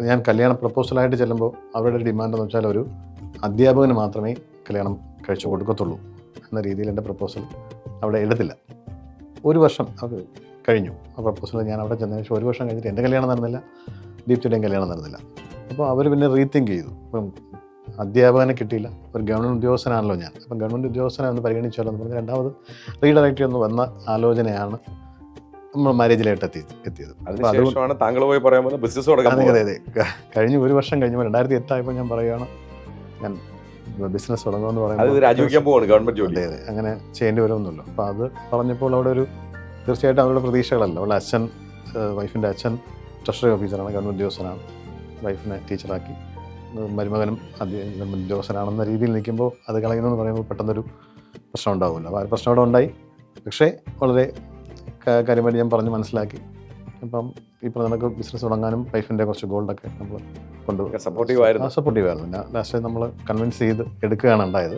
ഞാൻ കല്യാണ പ്രപ്പോസലായിട്ട് ചെല്ലുമ്പോൾ അവരുടെ ഡിമാൻഡ് എന്ന് വെച്ചാൽ ഒരു അധ്യാപകന് മാത്രമേ കല്യാണം കഴിച്ചു കൊടുക്കത്തുള്ളൂ എന്ന രീതിയിൽ എൻ്റെ പ്രപ്പോസൽ അവിടെ എടുത്തില്ല. ഒരു വർഷം അത് കഴിഞ്ഞു ആ പ്രപ്പോസൽ. ഞാൻ അവിടെ ചെന്നതിന് ശേഷം ഒരു വർഷം കഴിഞ്ഞിട്ട് എൻ്റെ കല്യാണം നടന്നില്ല, ദീപ്തിയുടെയും കല്യാണം നടന്നില്ല. അപ്പോൾ അവർ പിന്നെ റീതിങ്ക് ചെയ്തു. ഇപ്പം അധ്യാപകനെ കിട്ടിയില്ല, ഒരു ഗവൺമെൻറ് ഉദ്യോഗസ്ഥനാണല്ലോ ഞാൻ, അപ്പം ഗവൺമെൻറ് ഉദ്യോഗസ്ഥനെ ഒന്ന് പരിഗണിച്ചാലോ എന്ന് പറഞ്ഞ് രണ്ടാമത് റീഡയറക്റ്റ് ഒന്ന് വന്ന ആലോചനയാണ് നമ്മൾ മാരേജിലായിട്ട് എത്തിയത്. അതിനുശേഷമാണ് താങ്കൾ പോയി പറയാൻ പോകുന്നത് ബിസിനസ് തുടങ്ങാൻ. അതെ. കഴിഞ്ഞ് ഒരു വർഷം കഴിഞ്ഞപ്പോൾ 2008 ആയപ്പോൾ ഞാൻ പറയുകയാണ് ഞാൻ ബിസിനസ് തുടങ്ങുമെന്ന് പറയുന്നത് രാജിവെക്കാൻ പോവാണ് ഗവൺമെന്റ് ജോലി. അതെ അങ്ങനെ ചെയ്യേണ്ടി വരുമെന്നല്ലോ. അപ്പോൾ അത് പറഞ്ഞപ്പോൾ അവിടെ ഒരു തീർച്ചയായിട്ടും അവരുടെ പ്രതീക്ഷകളല്ല. അവളുടെ അച്ഛൻ, വൈഫിൻ്റെ അച്ഛൻ ട്രഷറി ഓഫീസറാണ്, ഗവൺമെൻറ് ഉദ്യോഗസ്ഥനാണ്, വൈഫിനെ ടീച്ചറാക്കി, മരുമകനും ഗവൺമെൻറ് ഉദ്യോഗസ്ഥനാണെന്ന രീതിയിൽ നിൽക്കുമ്പോൾ അത് കളയുന്നതെന്ന് പറയുമ്പോൾ പെട്ടെന്നൊരു പ്രശ്നം ഉണ്ടാവില്ല. അപ്പോൾ ആ പ്രശ്നം അവിടെ ഉണ്ടായി. പക്ഷേ വളരെ കാര്യമായിട്ട് ഞാൻ പറഞ്ഞ് മനസ്സിലാക്കി. അപ്പം ഇപ്പോൾ നമുക്ക് ബിസിനസ് തുടങ്ങാനും വൈഫിൻ്റെ കുറച്ച് ഗോൾഡൊക്കെ നമ്മൾ കൊണ്ടുപോയി സപ്പോർട്ടീവായിരുന്നു. ലാസ്റ്റ് നമ്മൾ കൺവിൻസ് ചെയ്ത് എടുക്കുകയാണ് ഉണ്ടായത്.